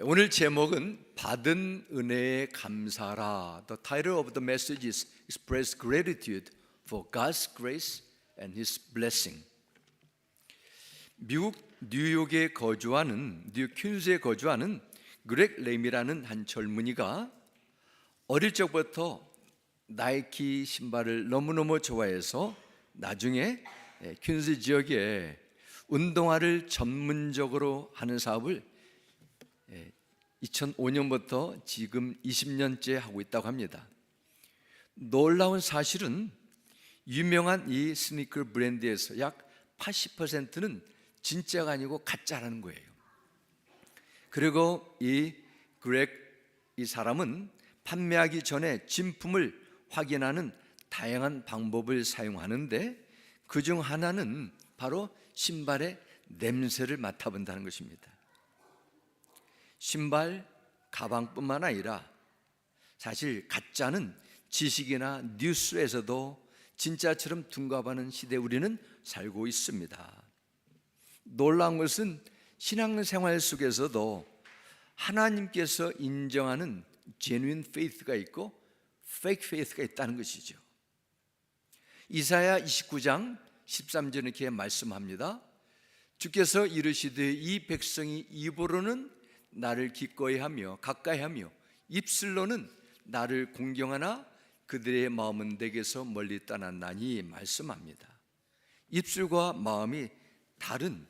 오늘 제목은 받은 은혜에 감사라. The title of the message is Express Gratitude for God's Grace and His Blessing. 미국 뉴욕에 거주하는 뉴욕 퀸즈에 거주하는 그렉 램이라는 한 젊은이가 어릴 적부터 나이키 신발을 너무너무 좋아해서 나중에 퀸즈 지역에 운동화를 전문적으로 하는 사업을 2005년부터 지금 20년째 하고 있다고 합니다. 놀라운 사실은 유명한 이 스니커 브랜드에서 약 80%는 진짜가 아니고 가짜라는 거예요. 그리고 이 사람은 판매하기 전에 진품을 확인하는 다양한 방법을 사용하는데 그중 하나는 바로 신발의 냄새를 맡아본다는 것입니다. 신발, 가방뿐만 아니라 사실 가짜는 지식이나 뉴스에서도 진짜처럼 둔갑하는 시대에 우리는 살고 있습니다. 놀라운 것은 신앙생활 속에서도 하나님께서 인정하는 genuine faith가 있고 fake faith가 있다는 것이죠. 이사야 29장 13절에 이렇게 말씀합니다. 주께서 이르시되 이 백성이 입으로는 나를 기꺼이 하며 가까이 하며 입술로는 나를 공경하나 그들의 마음은 내게서 멀리 떠났나니 말씀합니다. 입술과 마음이 다른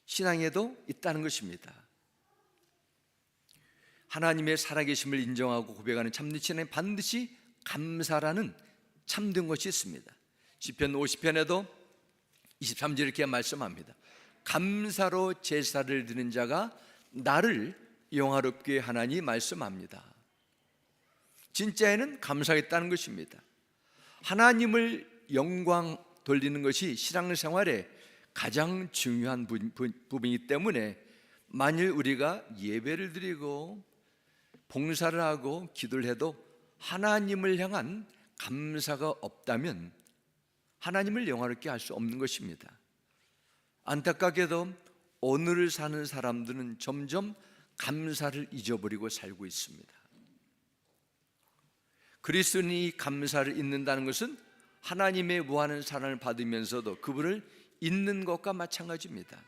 신앙에도 있다는 것입니다. 하나님의 살아계심을 인정하고 고백하는 참된 신앙에 반드시 감사라는 참된 것이 있습니다. 시편 50편에도 23절 이렇게 말씀합니다. 감사로 제사를 드리는 자가 나를 영화롭게 하나니 말씀합니다. 진짜에는 감사가 있다는 것입니다. 하나님을 영광 돌리는 것이 신앙생활의 가장 중요한 부분이기 때문에 만일 우리가 예배를 드리고 봉사를 하고 기도를 해도 하나님을 향한 감사가 없다면 하나님을 영화롭게 할 수 없는 것입니다. 안타깝게도 오늘을 사는 사람들은 점점 감사를 잊어버리고 살고 있습니다. 그리스도인이 감사를 잊는다는 것은 하나님의 무한한 사랑을 받으면서도 그분을 잊는 것과 마찬가지입니다.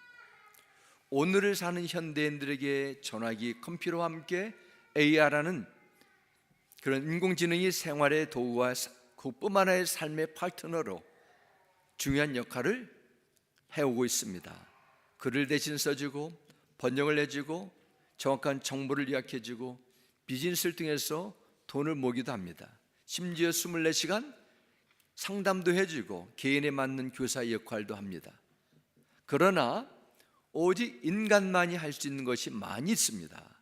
오늘을 사는 현대인들에게 전화기, 컴퓨터와 함께 AR라는 그런 인공지능이 생활의 도구와 그뿐만 아니라 삶의 파트너로 중요한 역할을 해오고 있습니다. 글을 대신 써주고 번역을 해주고 정확한 정보를 요약해주고 비즈니스를 통해서 돈을 모기도 합니다. 심지어 24시간 상담도 해주고 개인에 맞는 교사 역할도 합니다. 그러나 오직 인간만이 할 수 있는 것이 많이 있습니다.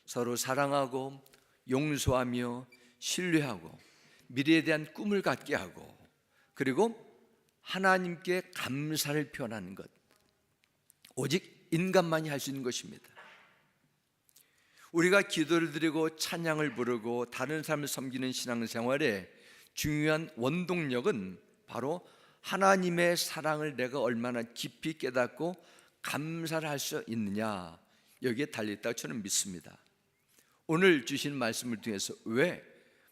서로 사랑하고 용서하며 신뢰하고 미래에 대한 꿈을 갖게 하고 그리고 하나님께 감사를 표현하는 것, 오직 인간만이 할 수 있는 것입니다. 우리가 기도를 드리고 찬양을 부르고 다른 사람을 섬기는 신앙생활의 중요한 원동력은 바로 하나님의 사랑을 내가 얼마나 깊이 깨닫고 감사를 할 수 있느냐, 여기에 달려있다고 저는 믿습니다. 오늘 주신 말씀을 통해서 왜,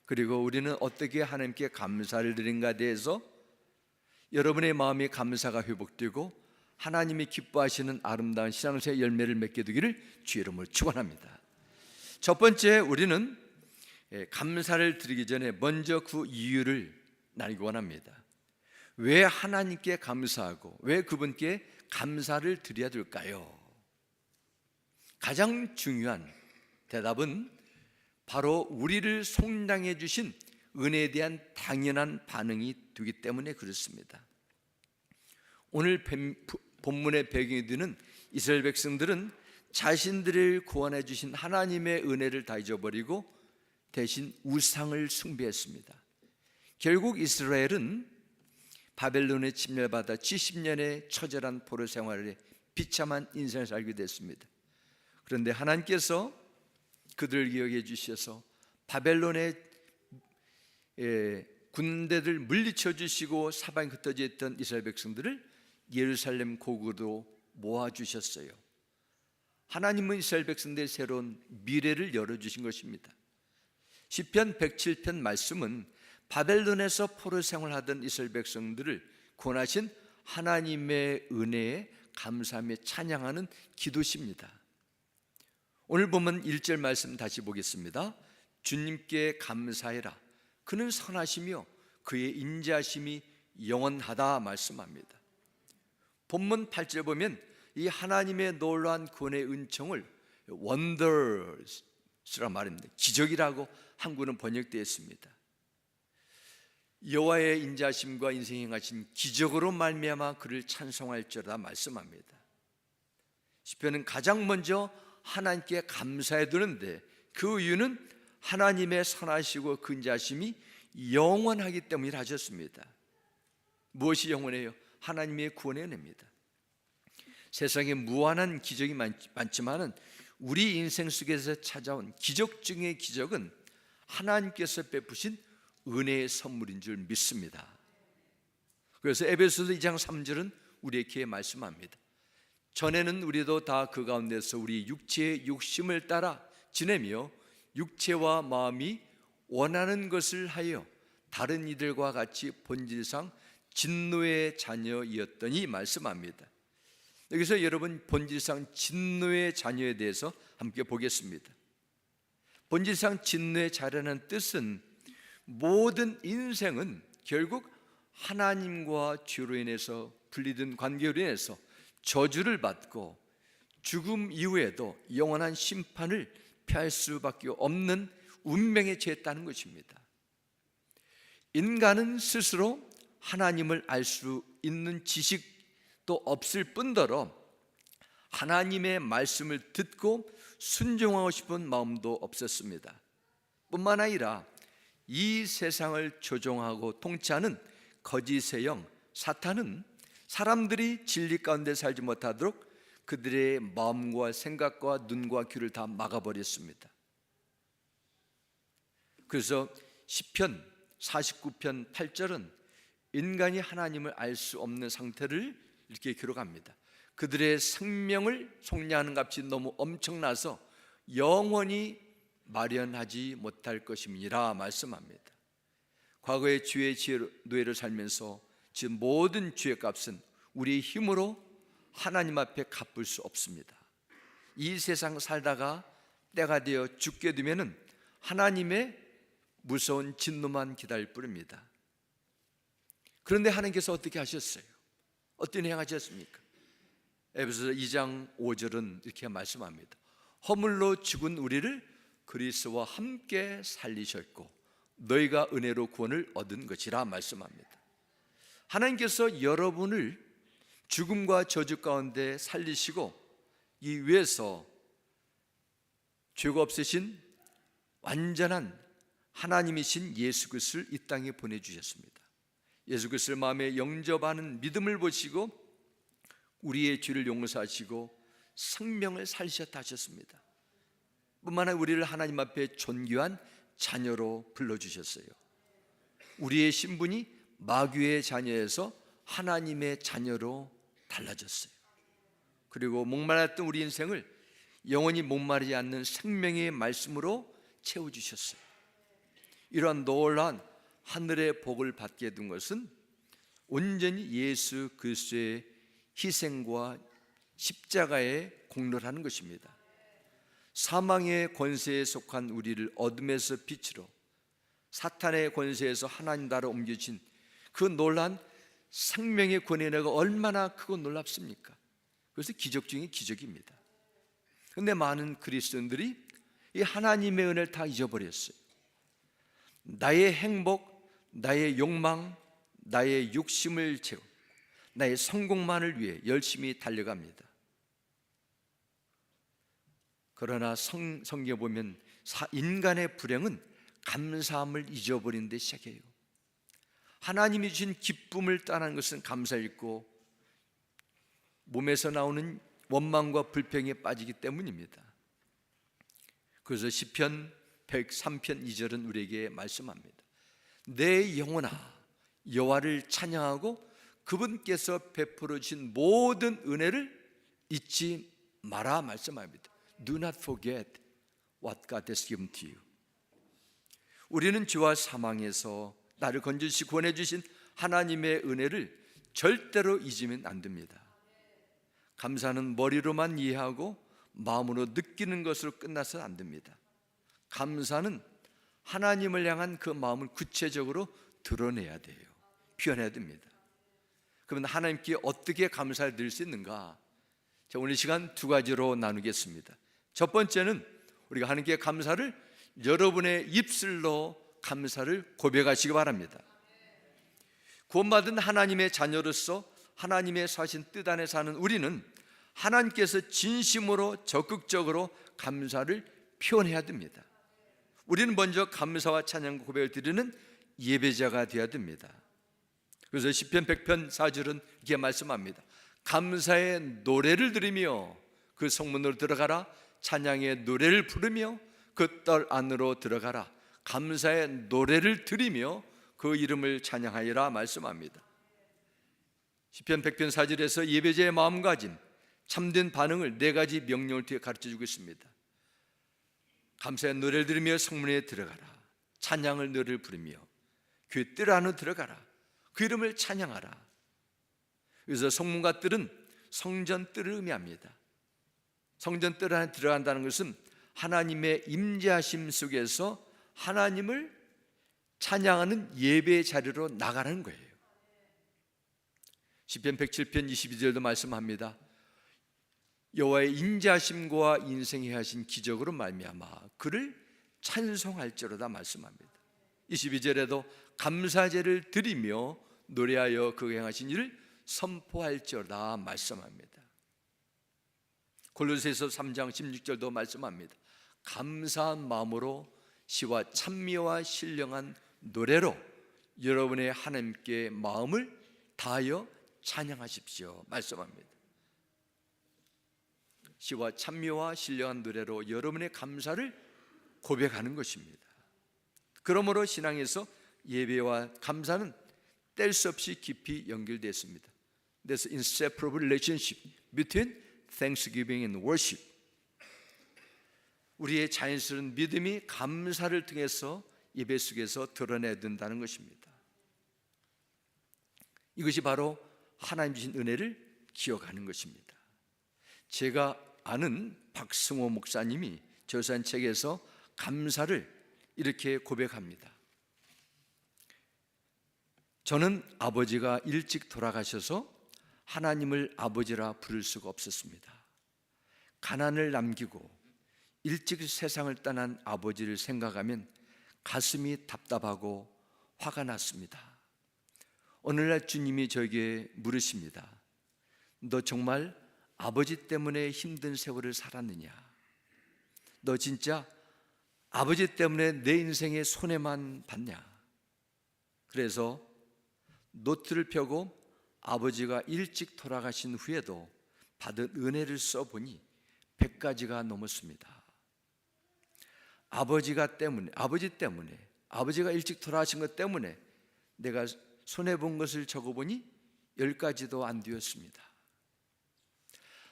그리고 우리는 어떻게 하나님께 감사를 드린가에 대해서 여러분의 마음의 감사가 회복되고 하나님이 기뻐하시는 아름다운 신앙생활 열매를 맺게 되기를 주의 이름으로 축원합니다. 첫 번째, 우리는 감사를 드리기 전에 먼저 그 이유를 알기 원합니다. 왜 하나님께 감사하고 왜 그분께 감사를 드려야 될까요? 가장 중요한 대답은 바로 우리를 속량해 주신 은혜에 대한 당연한 반응이 되기 때문에 그렇습니다. 오늘 본문의 배경이 되는 이스라엘 백성들은 자신들을 구원해 주신 하나님의 은혜를 다 잊어버리고 대신 우상을 숭배했습니다. 결국 이스라엘은 바벨론에 침략받아 70년의 처절한 포로 생활에 비참한 인생을 살게 됐습니다. 그런데 하나님께서 그들을 기억해 주셔서 바벨론의 군대들 물리쳐 주시고 사방에 흩어져 있던 이스라엘 백성들을 예루살렘 고구로 모아주셨어요. 하나님은 이스라엘 백성들의 새로운 미래를 열어주신 것입니다. 시편 107편 말씀은 바벨론에서 포로 생활하던 이스라엘 백성들을 구원하신 하나님의 은혜에 감사하며 찬양하는 기도시입니다. 오늘 보면 1절 말씀 다시 보겠습니다. 주님께 감사해라. 그는 선하시며 그의 인자하심이 영원하다 말씀합니다. 본문 8절 보면 이 하나님의 놀라운 구원의 은총을 wonders라 말합니다. 기적이라고 한국은 번역되어 있습니다. 여호와의 인자하심과 인생에 행하신 기적으로 말미암아 그를 찬송할지어다 말씀합니다. 시편은 가장 먼저 하나님께 감사해 드는데 그 이유는 하나님의 선하시고 그 인자하심이 영원하기 때문이라 하셨습니다. 무엇이 영원해요? 하나님의 구원의 은혜입니다. 세상에 무한한 기적이 많지만은 우리 인생 속에서 찾아온 기적 중의 기적은 하나님께서 베푸신 은혜의 선물인 줄 믿습니다. 그래서 에베소서 2장 3절은 우리에게 말씀합니다. 전에는 우리도 다 그 가운데서 우리 육체의 욕심을 따라 지내며 육체와 마음이 원하는 것을 하여 다른 이들과 같이 본질상 진노의 자녀이었더니 말씀합니다. 여기서 여러분 본질상 진노의 자녀에 대해서 함께 보겠습니다. 본질상 진노의 자녀라는 뜻은 모든 인생은 결국 하나님과 죄로 인해서 분리된 관계로 인해서 저주를 받고 죽음 이후에도 영원한 심판을 피할 수밖에 없는 운명에 처했다는 것입니다. 인간은 스스로 하나님을 알 수 있는 지식도 없을 뿐더러 하나님의 말씀을 듣고 순종하고 싶은 마음도 없었습니다. 뿐만 아니라 이 세상을 조종하고 통치하는 거짓의 영 사탄은 사람들이 진리 가운데 살지 못하도록 그들의 마음과 생각과 눈과 귀를 다 막아버렸습니다. 그래서 시편 49편 8절은 인간이 하나님을 알 수 없는 상태를 이렇게 기록합니다. 그들의 생명을 속량하는 값이 너무 엄청나서 영원히 마련하지 못할 것임이라 말씀합니다. 과거의 죄의 노예를 살면서 지금 모든 죄의 값은 우리의 힘으로 하나님 앞에 갚을 수 없습니다. 이 세상 살다가 때가 되어 죽게 되면은 하나님의 무서운 진노만 기다릴 뿐입니다. 그런데 하나님께서 어떻게 하셨어요? 어떤 행하셨습니까? 에베소서 2장 5절은 이렇게 말씀합니다. 허물로 죽은 우리를 그리스도와 함께 살리셨고 너희가 은혜로 구원을 얻은 것이라 말씀합니다. 하나님께서 여러분을 죽음과 저주 가운데 살리시고 이 위에서 죄가 없으신 완전한 하나님이신 예수 그리스도를 이 땅에 보내주셨습니다. 예수 그리스도를 마음에 영접하는 믿음을 보시고 우리의 죄를 용서하시고 생명을 살리셨다 하셨습니다. 뿐만 아니라 우리를 하나님 앞에 존귀한 자녀로 불러주셨어요. 우리의 신분이 마귀의 자녀에서 하나님의 자녀로 달라졌어요. 그리고 목말랐던 우리 인생을 영원히 목마르지 않는 생명의 말씀으로 채워주셨어요. 이러한 놀라운 하늘의 복을 받게 된 것은 온전히 예수 그리스도의 희생과 십자가의 공로라는 것입니다. 사망의 권세에 속한 우리를 어둠에서 빛으로 사탄의 권세에서 하나님 나라로 옮겨진 그 놀란 생명의 권위의 은혜가 얼마나 크고 놀랍습니까? 그래서 기적 중에 기적입니다. 그런데 많은 그리스도인들이 이 하나님의 은혜를 다 잊어버렸어요. 나의 행복, 나의 욕망, 나의 욕심을 채워 나의 성공만을 위해 열심히 달려갑니다. 그러나 성경에 보면 인간의 불행은 감사함을 잊어버린 데 시작해요. 하나님이 주신 기쁨을 떠나는 것은 감사일고 몸에서 나오는 원망과 불평에 빠지기 때문입니다. 그래서 시편 103편 2절은 우리에게 말씀합니다. 내 영혼아 여호와를 찬양하고 그분께서 베풀어 주신 모든 은혜를 잊지 마라 말씀합니다. Do not forget what God has given to you. 우리는 죄와 사망에서 나를 건져주시 구원해 주신 하나님의 은혜를 절대로 잊으면 안 됩니다. 감사는 머리로만 이해하고 마음으로 느끼는 것으로 끝나서는 안 됩니다. 감사는 하나님을 향한 그 마음을 구체적으로 드러내야 돼요. 표현해야 됩니다. 그러면 하나님께 어떻게 감사를 드릴 수 있는가? 자, 오늘 시간 두 가지로 나누겠습니다. 첫 번째는 우리가 하나님께 감사를 여러분의 입술로 감사를 고백하시기 바랍니다. 구원받은 하나님의 자녀로서 하나님의 사신 뜻 안에 사는 우리는 하나님께서 진심으로 적극적으로 감사를 표현해야 됩니다. 우리는 먼저 감사와 찬양 고백을 드리는 예배자가 되어야 됩니다. 그래서 시편 100편 4절은 이렇게 말씀합니다. 감사의 노래를 들으며 그 성문으로 들어가라. 찬양의 노래를 부르며 그 뜰 안으로 들어가라. 감사의 노래를 들으며 그 이름을 찬양하리라 말씀합니다. 시편 100편 4절에서 예배자의 마음가짐, 참된 반응을 네 가지 명령을 뒤에 가르쳐주고 있습니다. 감사의 노래를 들으며 성문에 들어가라. 찬양을 노래를 부르며 그 뜰 안으로 들어가라. 그 이름을 찬양하라. 그래서 성문과 뜰은 성전 뜰을 의미합니다. 성전 뜰 안에 들어간다는 것은 하나님의 임재하심 속에서 하나님을 찬양하는 예배의 자리로 나가는 거예요. 시편 107편 22절도 말씀합니다. 여호와의 인자하심과 인생에 하신 기적으로 말미암아 그를 찬송할지로다 말씀합니다. 22절에도 감사제를 드리며 노래하여 그가 행하신 일을 선포할지로다 말씀합니다. 골로새서 3장 16절도 말씀합니다. 감사한 마음으로 시와 찬미와 신령한 노래로 여러분의 하나님께 마음을 다하여 찬양하십시오 말씀합니다. 시와 찬미와 신령한 노래로 여러분의 감사를 고백하는 것입니다. 그러므로 신앙에서 예배와 감사는 뗄 수 없이 깊이 연결되어 있습니다. There's an inseparable relationship between thanksgiving and worship. 우리의 자연스러운 믿음이 감사를 통해서 예배 속에서 드러내야 된다는 것입니다. 이것이 바로 하나님 주신 은혜를 기억하는 것입니다. 제가 아는 박승호 목사님이 저서한 책에서 감사를 이렇게 고백합니다. 저는 아버지가 일찍 돌아가셔서 하나님을 아버지라 부를 수가 없었습니다. 가난을 남기고 일찍 세상을 떠난 아버지를 생각하면 가슴이 답답하고 화가 났습니다. 오늘날 주님이 저에게 물으십니다. 너 정말 아버지 때문에 힘든 세월을 살았느냐? 너 진짜 아버지 때문에 내 인생의 손해만 봤냐? 그래서 노트를 펴고 아버지가 일찍 돌아가신 후에도 받은 은혜를 써보니 100가지가 넘었습니다. 아버지 때문에 아버지가 일찍 돌아가신 것 때문에 내가 손해본 것을 적어보니 10가지도 안 되었습니다.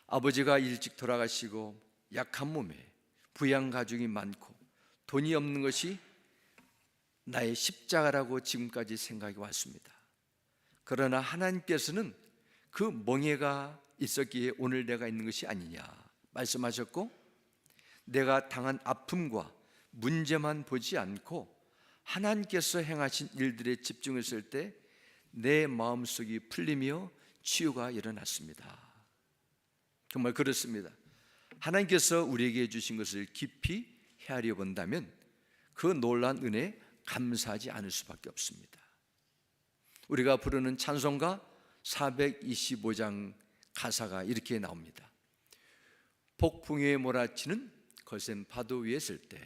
아버지가 일찍 돌아가시고 약한 몸에 부양가족이 많고 돈이 없는 것이 나의 십자가라고 지금까지 생각이 왔습니다. 그러나 하나님께서는 그 멍해가 있었기에 오늘 내가 있는 것이 아니냐 말씀하셨고, 내가 당한 아픔과 문제만 보지 않고 하나님께서 행하신 일들에 집중했을 때 내 마음속이 풀리며 치유가 일어났습니다. 정말 그렇습니다. 하나님께서 우리에게 주신 것을 깊이 헤아려 본다면 그 놀라운 은혜에 감사하지 않을 수밖에 없습니다. 우리가 부르는 찬송가 425장 가사가 이렇게 나옵니다. 폭풍에 몰아치는 거센 파도 위에 설 때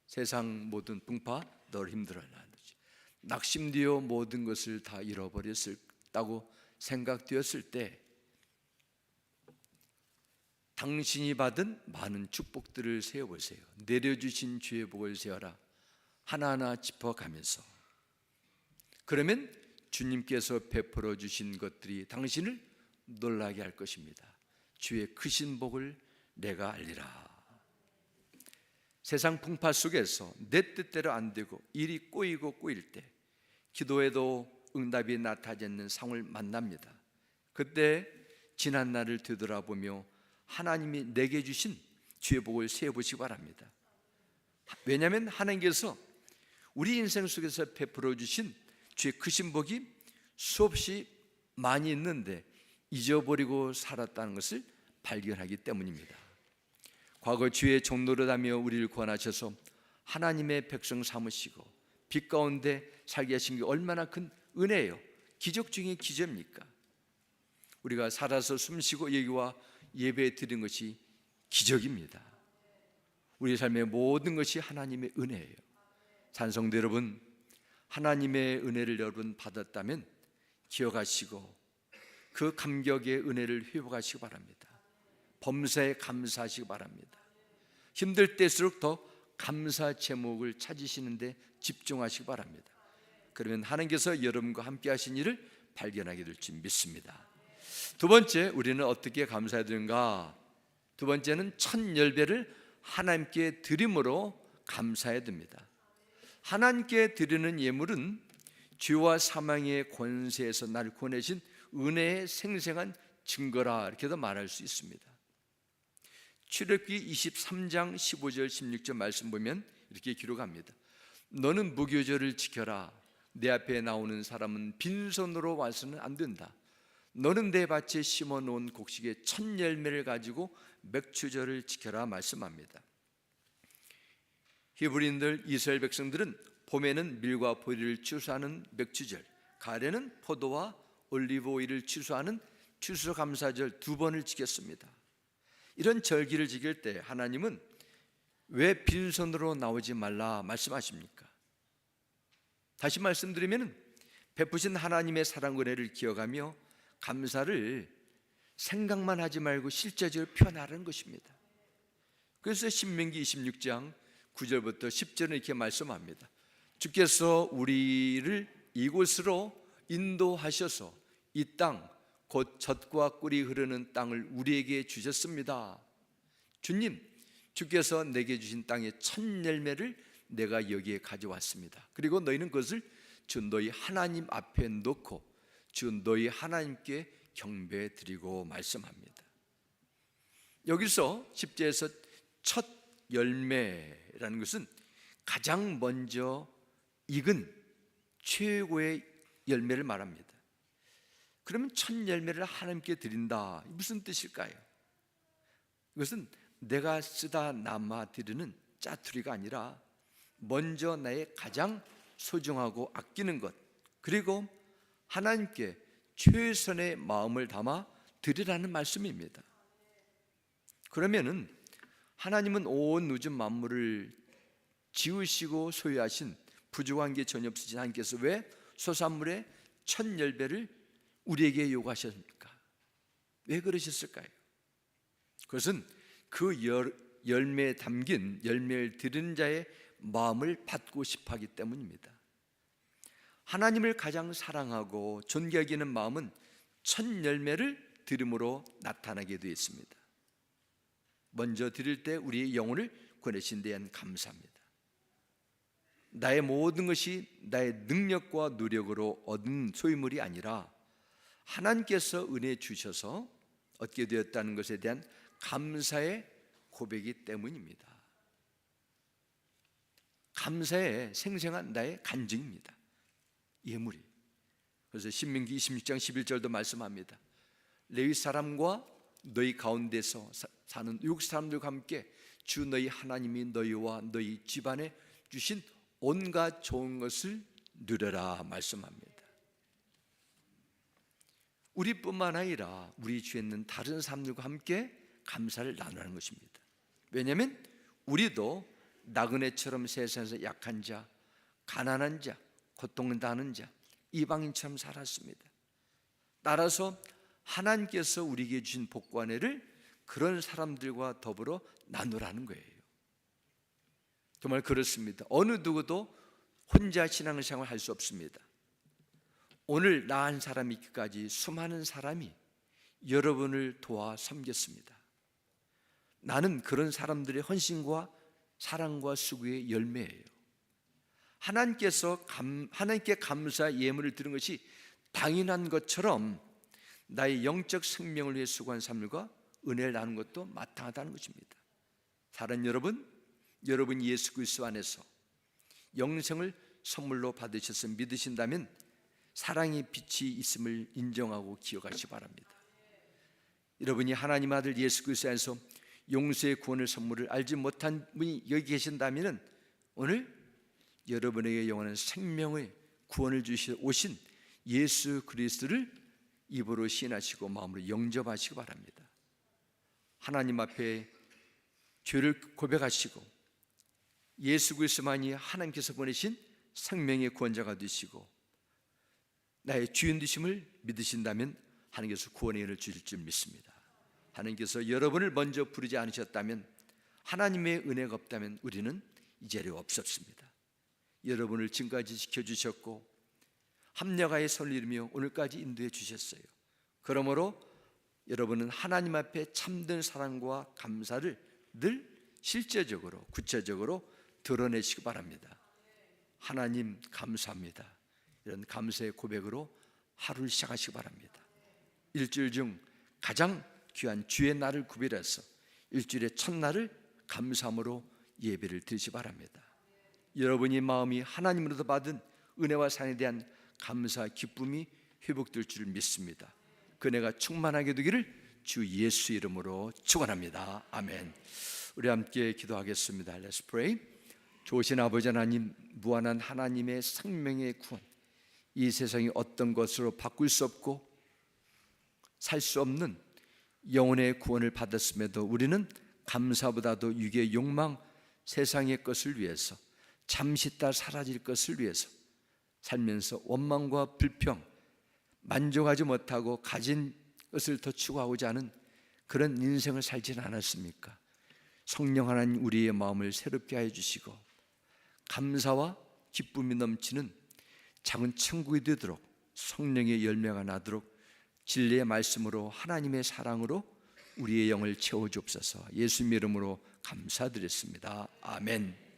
세상 모든 풍파 널 힘들어하는 낙심되어 모든 것을 다 잃어버렸다고 생각되었을 때 당신이 받은 많은 축복들을 세어보세요. 내려주신 주의 복을 세어라. 하나하나 짚어가면서, 그러면 주님께서 베풀어 주신 것들이 당신을 놀라게 할 것입니다. 주의 크신 복을 내가 알리라. 세상 풍파 속에서 내 뜻대로 안 되고 일이 꼬이고 꼬일 때 기도해도 응답이 나타나지 않는 상황을 만납니다. 그때 지난 날을 되돌아보며 하나님이 내게 주신 주의 복을 세어보시기 바랍니다. 왜냐하면 하나님께서 우리 인생 속에서 베풀어 주신 주의 크신 복이 수없이 많이 있는데 잊어버리고 살았다는 것을 발견하기 때문입니다. 과거 주의 종노릇하며 우리를 구원하셔서 하나님의 백성 삼으시고 빛 가운데 살게 하신 게 얼마나 큰 은혜예요. 기적 중에 기적입니까? 우리가 살아서 숨쉬고 여기와 예배 드린 것이 기적입니다. 우리 삶의 모든 것이 하나님의 은혜예요. 찬송대 여러분, 하나님의 은혜를 여러분 받았다면 기억하시고 그 감격의 은혜를 회복하시기 바랍니다. 범사에 감사하시기 바랍니다. 힘들 때일수록 더 감사 제목을 찾으시는데 집중하시기 바랍니다. 그러면 하나님께서 여러분과 함께 하신 일을 발견하게 될 줄 믿습니다. 두 번째, 우리는 어떻게 감사해야 되는가? 두 번째는 첫 열배를 하나님께 드림으로 감사해야 됩니다. 하나님께 드리는 예물은 죄와 사망의 권세에서 나를 구원하신 은혜의 생생한 증거라, 이렇게도 말할 수 있습니다. 출애굽기 23장 15절 16절 말씀 보면 이렇게 기록합니다. 너는 무교절을 지켜라. 내 앞에 나오는 사람은 빈손으로 와서는 안 된다. 너는 내 밭에 심어놓은 곡식의 첫 열매를 가지고 맥주절을 지켜라 말씀합니다. 히브리인들, 이스라엘 백성들은 봄에는 밀과 보리를 추수하는 맥주절, 가을에는 포도와 올리브 오일을 추수하는 추수감사절 두 번을 지켰습니다. 이런 절기를 지킬 때 하나님은 왜 빈손으로 나오지 말라 말씀하십니까? 다시 말씀드리면 베푸신 하나님의 사랑 은혜를 기억하며 감사를 생각만 하지 말고 실제적으로 표현하라는 것입니다. 그래서 신명기 26장 9절부터 10절은 이렇게 말씀합니다. 주께서 우리를 이곳으로 인도하셔서 이 땅 곧 젖과 꿀이 흐르는 땅을 우리에게 주셨습니다. 주님, 주께서 내게 주신 땅의 첫 열매를 내가 여기에 가져왔습니다. 그리고 너희는 그것을 주 너희 하나님 앞에 놓고 주 너희 하나님께 경배 드리고 말씀합니다. 여기서 10절에서 첫 열매라는 것은 가장 먼저 익은 최고의 열매를 말합니다. 그러면 첫 열매를 하나님께 드린다, 무슨 뜻일까요? 이것은 내가 쓰다 남아 드리는 짜투리가 아니라 먼저 나의 가장 소중하고 아끼는 것, 그리고 하나님께 최선의 마음을 담아 드리라는 말씀입니다. 그러면은 하나님은 온 우주 만물을 지으시고 소유하신 부족한 게 전혀 없으신 하나님께서 왜 소산물의 첫 열매를 우리에게 요구하셨습니까? 왜 그러셨을까요? 그것은 그 열매에 담긴 열매를 드리는 자의 마음을 받고 싶어 하기 때문입니다. 하나님을 가장 사랑하고 존경하는 마음은 첫 열매를 드림으로 나타나게 되어 있습니다. 먼저 드릴 때 우리의 영혼을 구원하신 데에 대한 감사합니다. 나의 모든 것이 나의 능력과 노력으로 얻은 소유물이 아니라 하나님께서 은혜 주셔서 얻게 되었다는 것에 대한 감사의 고백이기 때문입니다. 감사의 생생한 나의 간증입니다. 예물이. 그래서 신명기 26장 11절도 말씀합니다. 레위 사람과 너희 가운데서 사는 외국 사람들과 함께 주 너희 하나님이 너희와 너희 집안에 주신 온갖 좋은 것을 누려라 말씀합니다. 우리뿐만 아니라 우리 주에 있는 다른 사람들과 함께 감사를 나누는 것입니다. 왜냐하면 우리도 나그네처럼 세상에서 약한 자, 가난한 자, 고통을 당하는 자, 이방인처럼 살았습니다. 따라서 하나님께서 우리에게 주신 복과 은혜를 그런 사람들과 더불어 나누라는 거예요. 정말 그렇습니다. 어느 누구도 혼자 신앙생활을 할 수 없습니다. 오늘 나 한 사람이 있기까지 수많은 사람이 여러분을 도와 섬겼습니다. 나는 그런 사람들의 헌신과 사랑과 수고의 열매예요. 하나님께 감사 예물을 드린 것이 당연한 것처럼 나의 영적 생명을 위해 수고한 삶과 은혜를 나누는 것도 마땅하다는 것입니다. 사랑하는 여러분, 여러분이 예수 그리스도 안에서 영생을 선물로 받으셨음을 믿으신다면 사랑의 빛이 있음을 인정하고 기억하시기 바랍니다. 여러분이 하나님 아들 예수 그리스도 안에서 용서의 구원의 선물을 알지 못한 분이 여기 계신다면 오늘 여러분에게 영원한 생명의 구원을 주시러 오신 예수 그리스도를 입으로 시인하시고 마음으로 영접하시기 바랍니다. 하나님 앞에 죄를 고백하시고 예수 그리스도만이 하나님께서 보내신 생명의 구원자가 되시고 나의 주인 되심을 믿으신다면 하나님께서 구원의 은혜를 주실 줄 믿습니다. 하나님께서 여러분을 먼저 부르지 않으셨다면, 하나님의 은혜가 없다면 우리는 이 자리에 없었습니다. 여러분을 지금까지 지켜주셨고 합력하여 손을 이루며 오늘까지 인도해 주셨어요. 그러므로 여러분은 하나님 앞에 참된 사랑과 감사를 늘 실제적으로 구체적으로 드러내시기 바랍니다. 하나님 감사합니다. 이런 감사의 고백으로 하루를 시작하시기 바랍니다. 일주일 중 가장 귀한 주의 날을 구별해서 일주일의 첫날을 감사함으로 예배를 드리시기 바랍니다. 여러분이 마음이 하나님으로부터 받은 은혜와 사랑에 대한 감사 기쁨이 회복될 줄 믿습니다. 그네가 충만하게 되기를 주 예수 이름으로 축원합니다. 아멘. 우리 함께 기도하겠습니다. Let's pray. 좋으신 아버지 하나님, 무한한 하나님의 생명의 구원, 이 세상이 어떤 것으로 바꿀 수 없고 살 수 없는 영혼의 구원을 받았음에도 우리는 감사보다도 육의 욕망, 세상의 것을 위해서, 잠시 있다 사라질 것을 위해서 살면서 원망과 불평, 만족하지 못하고 가진 것을 더 추구하고자 하는 그런 인생을 살지는 않았습니까? 성령 하나님, 우리의 마음을 새롭게 하여 주시고 감사와 기쁨이 넘치는 작은 천국이 되도록, 성령의 열매가 나도록 진리의 말씀으로, 하나님의 사랑으로 우리의 영을 채워 주옵소서. 예수님 이름으로 감사드렸습니다. 아멘.